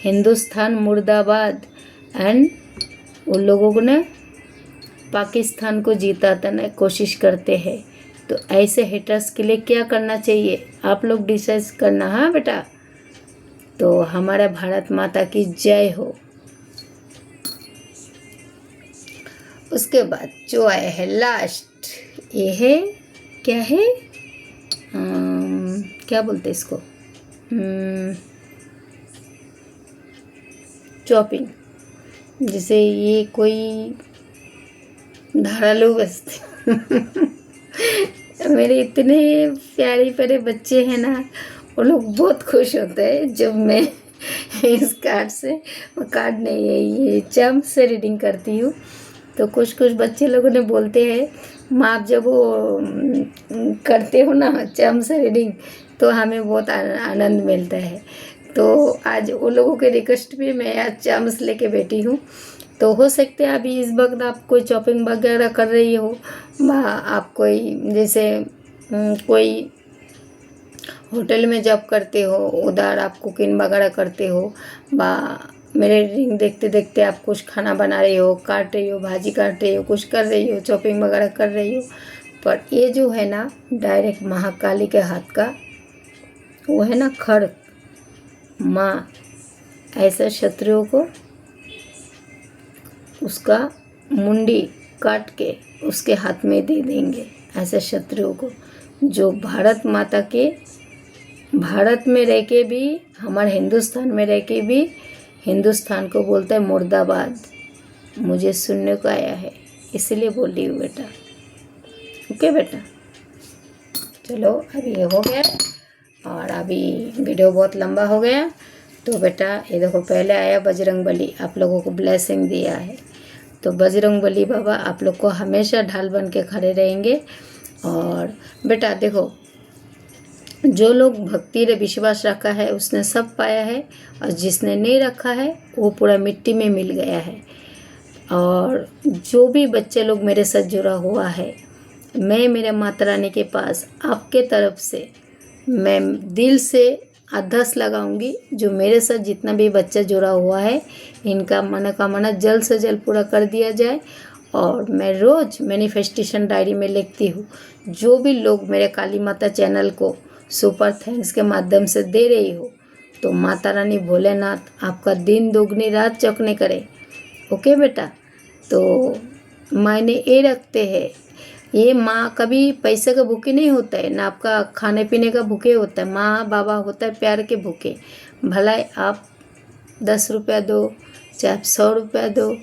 हिंदुस्तान मुर्दाबाद, एंड उन लोगों को ना पाकिस्तान को जीताने कोशिश करते हैं। तो ऐसे हेटर्स के लिए क्या करना चाहिए, आप लोग डिसाइड करना। हाँ बेटा, तो हमारा भारत माता की जय हो। उसके बाद जो आया है लास्ट, ये है क्या है, क्या बोलते हैं इसको, चॉपिंग। जैसे ये कोई धारालू बस्ती मेरे इतने प्यारे प्यारे बच्चे हैं ना, वो लोग बहुत खुश होते हैं जब मैं इस कार्ड से, कार्ड नहीं है, ये चम से रीडिंग करती हूँ। तो कुछ कुछ बच्चे लोगों ने बोलते हैं माँ, आप जब वो करते हो ना चम से रीडिंग, तो हमें बहुत आनंद मिलता है। तो आज वो लोगों के रिक्वेस्ट पे मैं आज चम्स लेके बैठी हूँ। तो हो सकते हैं अभी इस वक्त आप कोई शॉपिंग वगैरह कर रही हो, आप कोई जैसे कोई होटल में जॉब करते हो, उधर आप कुकिंग वगैरह करते हो, मेरे रीडिंग देखते देखते आप कुछ खाना बना रही हो, काट रही हो, भाजी काट रही हो, कुछ कर रही हो, शॉपिंग वगैरह कर रही हो। पर ये जो है ना डायरेक्ट महाकाली के हाथ का वो है ना खड़ माँ, ऐसा शत्रुओं को उसका मुंडी काट के उसके हाथ में दे देंगे। ऐसे शत्रुओं को जो भारत माता के, भारत में रह के भी, हमारे हिंदुस्तान में रह के भी हिंदुस्तान को बोलता है मुर्दाबाद। मुझे सुनने को आया है, इसलिए बोल रही हूँ बेटा। ओके बेटा, चलो अभी ये हो गया और अभी वीडियो बहुत लंबा हो गया। तो बेटा ये देखो, पहले आया बजरंगबली, आप लोगों को ब्लेसिंग दिया है। तो बजरंगबली बाबा आप लोग को हमेशा ढाल बन के खड़े रहेंगे। और बेटा देखो, जो लोग भक्ति रे विश्वास रखा है उसने सब पाया है, और जिसने नहीं रखा है वो पूरा मिट्टी में मिल गया है। और जो भी बच्चे लोग मेरे साथ जुड़ा हुआ है, मैं मेरे माता रानी के पास आपके तरफ से मैं दिल से अरदास लगाऊंगी। जो मेरे साथ जितना भी बच्चा जुड़ा हुआ है, इनका मनोकामना जल्द से जल्द पूरा कर दिया जाए। और मैं रोज़ मैनिफेस्टेशन डायरी में लिखती हूँ, जो भी लोग मेरे काली माता चैनल को सुपर थैंक्स के माध्यम से दे रही हो, तो माता रानी भोलेनाथ आपका दिन दोगुनी रात चौगुनी करे। ओके बेटा, तो मायने ये रखते हैं, ये माँ कभी पैसे का भूखे नहीं होता है, ना आपका खाने पीने का भूखे होता है। माँ बाबा होता है प्यार के भूखे। भला आप 10 रुपया दो, चाहे आप 100 रुपया दो,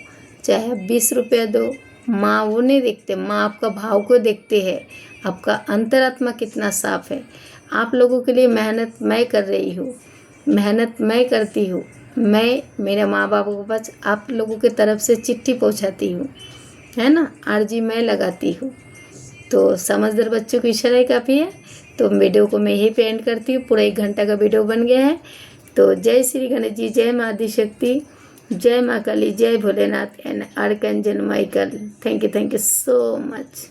चाहे आप 20 रुपया दो, माँ वो नहीं देखते। माँ आपका भाव को देखते हैं, आपका अंतरात्मा कितना साफ है। आप लोगों के लिए मेहनत मैं कर रही हूँ, मेहनत मैं करती हूँ, मैं मेरे माँ बापों को बस आप लोगों की तरफ से चिट्ठी पहुँचाती हूँ, है ना। आरजी मैं लगाती हूँ, तो समझदार बच्चों की इशारा ही काफ़ी है। तो वीडियो को मैं यहीं पे एंड करती हूँ। पूरा 1 घंटा का वीडियो बन गया है। तो जय श्री गणेश जी, जय माँ आदिशक्ति, जय माँ काली, जय Bholenath and archangel Michael. Thank you so much.